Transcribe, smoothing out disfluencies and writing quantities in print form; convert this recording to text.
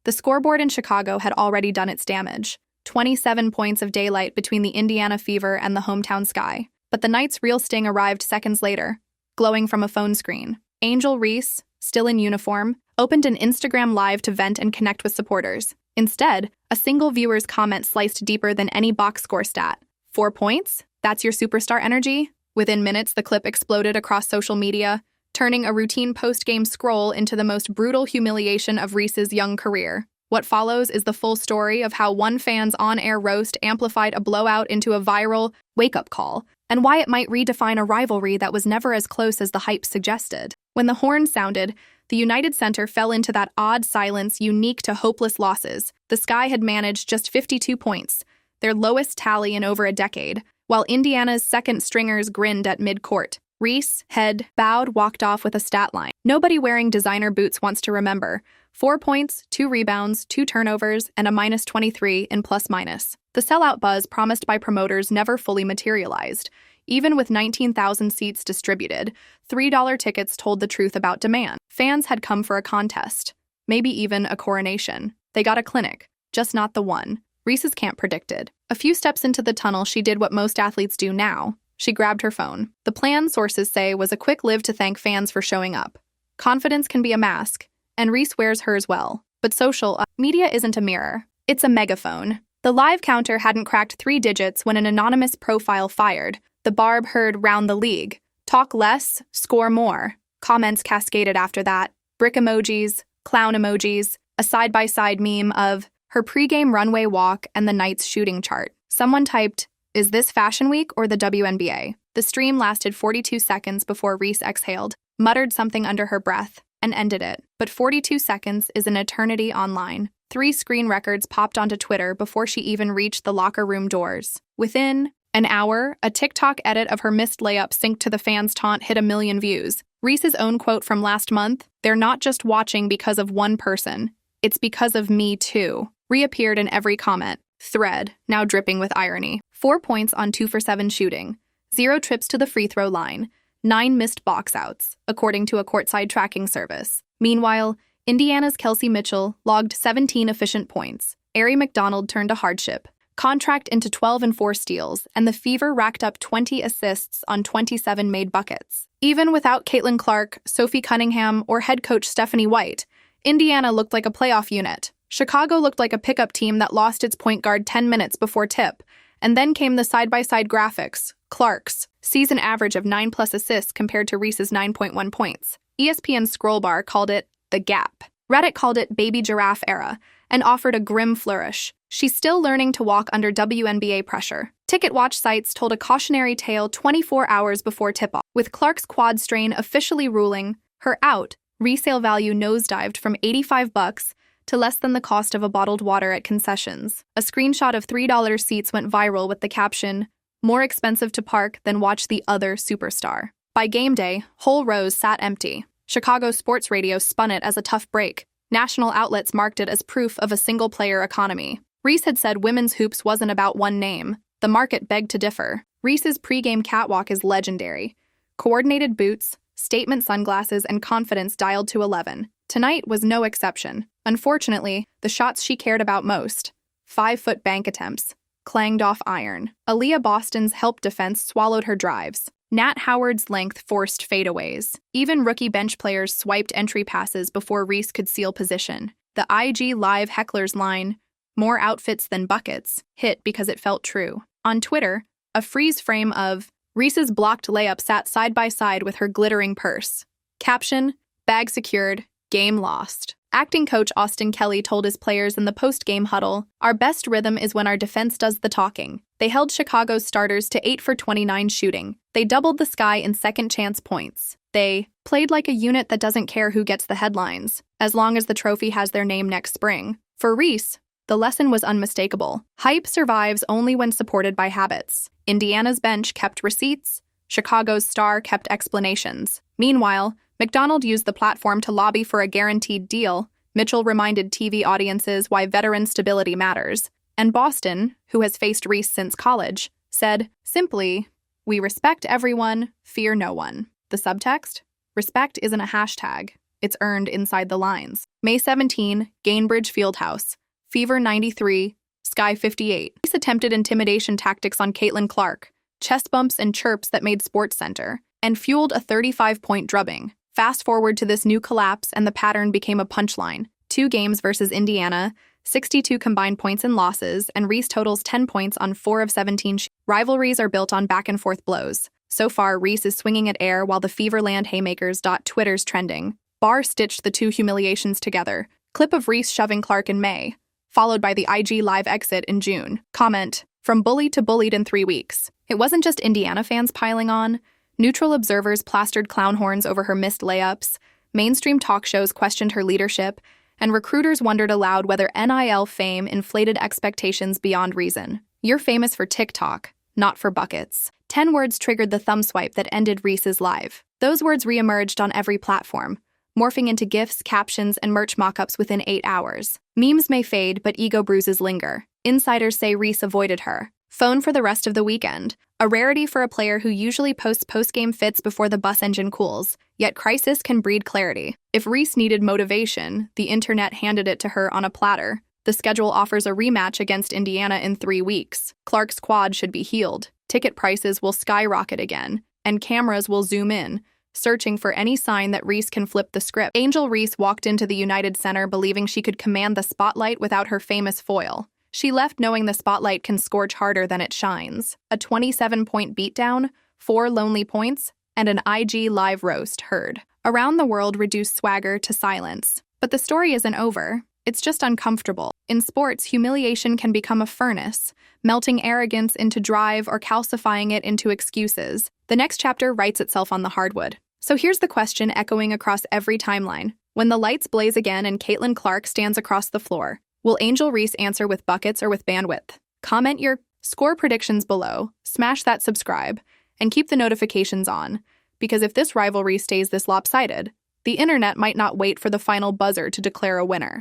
The scoreboard in Chicago had already done its damage. 27 points of daylight between the Indiana Fever and the hometown Sky. But the night's real sting arrived seconds later, glowing from a phone screen. Angel Reese, still in uniform, opened an Instagram Live to vent and connect with supporters. Instead, a single viewer's comment sliced deeper than any box score stat. 4 points? That's your superstar energy? Within minutes, the clip exploded across social media, turning a routine post-game scroll into the most brutal humiliation of Reese's young career. What follows is the full story of how one fan's on-air roast amplified a blowout into a viral wake-up call, and why it might redefine a rivalry that was never as close as the hype suggested. When the horn sounded, the United Center fell into that odd silence unique to hopeless losses. The Sky had managed just 52 points, their lowest tally in over a decade, while Indiana's second stringers grinned at mid-court. Reese, head bowed, walked off with a stat line nobody wearing designer boots wants to remember. 4 points, 2 rebounds, 2 turnovers, and a -23 in plus-minus. The sellout buzz promised by promoters never fully materialized. Even with 19,000 seats distributed, $3 tickets told the truth about demand. Fans had come for a contest, maybe even a coronation. They got a clinic, just not the one Reese's camp predicted. A few steps into the tunnel, she did what most athletes do now. She grabbed her phone. The plan, sources say, was a quick live to thank fans for showing up. Confidence can be a mask, and Reese wears hers well. But social media isn't a mirror. It's a megaphone. The live counter hadn't cracked 3 digits when an anonymous profile fired. The barb heard round the league. Talk less, score more. Comments cascaded after that. Brick emojis, clown emojis, a side-by-side meme of her pregame runway walk and the night's shooting chart. Someone typed, "Is this Fashion Week or the WNBA?" The stream lasted 42 seconds before Reese exhaled, muttered something under her breath, and ended it. But 42 seconds is an eternity online. 3 screen records popped onto Twitter before she even reached the locker room doors. Within an hour, a TikTok edit of her missed layup synced to the fans' taunt hit 1 million views. Reese's own quote from last month, "They're not just watching because of one person, it's because of me too," reappeared in every comment thread, now dripping with irony. 4 points on 2 for 7 shooting, 0 trips to the free throw line, 9 missed box outs, according to a courtside tracking service. Meanwhile, Indiana's Kelsey Mitchell logged 17 efficient points. Ari McDonald turned a hardship contract into 12 and 4 steals, and the Fever racked up 20 assists on 27 made buckets. Even without Caitlin Clark, Sophie Cunningham, or head coach Stephanie White, Indiana looked like a playoff unit. Chicago looked like a pickup team that lost its point guard 10 minutes before tip, and then came the side-by-side graphics. Clark's season average of 9+ assists compared to Reese's 9.1 points. ESPN's scroll bar called it the gap. Reddit called it baby giraffe era and offered a grim flourish. She's still learning to walk under WNBA pressure. Ticket watch sites told a cautionary tale 24 hours before tip-off. With Clark's quad strain officially ruling her out, resale value nosedived from $85 to less than the cost of a bottled water at concessions. A screenshot of $3 seats went viral with the caption, "More expensive to park than watch the other superstar." By game day, whole rows sat empty. Chicago sports radio spun it as a tough break. National outlets marked it as proof of a single-player economy. Reese had said women's hoops wasn't about one name. The market begged to differ. Reese's pregame catwalk is legendary. Coordinated boots, statement sunglasses, and confidence dialed to 11. Tonight was no exception. Unfortunately, the shots she cared about most, 5-foot bank attempts, clanged off iron. Aaliyah Boston's help defense swallowed her drives. Nat Howard's length forced fadeaways. Even rookie bench players swiped entry passes before Reese could seal position. The IG Live hecklers line, "More outfits than buckets," hit because it felt true. On Twitter, a freeze frame of Reese's blocked layup sat side by side with her glittering purse. Caption, "Bag secured, game lost." Acting coach Austin Kelly told his players in the post-game huddle, "Our best rhythm is when our defense does the talking." They held Chicago's starters to 8 for 29 shooting. They doubled the Sky in second-chance points. They played like a unit that doesn't care who gets the headlines, as long as the trophy has their name next spring. For Reese, the lesson was unmistakable. Hype survives only when supported by habits. Indiana's bench kept receipts. Chicago's star kept explanations. Meanwhile, McDonald used the platform to lobby for a guaranteed deal. Mitchell reminded TV audiences why veteran stability matters. And Boston, who has faced Reese since college, said, simply, "We respect everyone, fear no one." The subtext? Respect isn't a hashtag. it's earned inside the lines. May 17, Gainbridge Fieldhouse. Fever 93, Sky 58. Reese attempted intimidation tactics on Caitlin Clark, chest bumps and chirps that made SportsCenter, and fueled a 35-point drubbing. Fast forward to this new collapse and the pattern became a punchline. 2 games versus Indiana, 62 combined points and losses, and Reese totals 10 points on 4 of 17 Rivalries are built on back-and-forth blows. So far, Reese is swinging at air while the Feverland haymakers. Twitter's trending. Barr stitched the 2 humiliations together. Clip of Reese shoving Clark in May, followed by the IG Live exit in June. Comment, from bully to bullied in 3 weeks. It wasn't just Indiana fans piling on. Neutral observers plastered clown horns over her missed layups, mainstream talk shows questioned her leadership, and recruiters wondered aloud whether NIL fame inflated expectations beyond reason. You're famous for TikTok, not for buckets. 10 words triggered the thumb swipe that ended Reese's live. Those words reemerged on every platform, morphing into GIFs, captions, and merch mock-ups within 8 hours. Memes may fade, but ego bruises linger. Insiders say Reese avoided her. Phone for the rest of the weekend. A rarity for a player who usually posts post-game fits before the bus engine cools, yet crisis can breed clarity. If Reese needed motivation, the internet handed it to her on a platter. The schedule offers a rematch against Indiana in 3 weeks. Clark's quad should be healed. Ticket prices will skyrocket again, and cameras will zoom in, searching for any sign that Reese can flip the script. Angel Reese walked into the United Center believing she could command the spotlight without her famous foil. She left knowing the spotlight can scorch harder than it shines. A 27-point beatdown, 4 lonely points, and an IG Live roast heard. Around the world reduced swagger to silence. But the story isn't over. It's just uncomfortable. In sports, humiliation can become a furnace, melting arrogance into drive or calcifying it into excuses. The next chapter writes itself on the hardwood. So here's the question echoing across every timeline. When the lights blaze again and Caitlin Clark stands across the floor, will Angel Reese answer with buckets or with bandwidth? Comment your score predictions below, smash that subscribe, and keep the notifications on, because if this rivalry stays this lopsided, the internet might not wait for the final buzzer to declare a winner.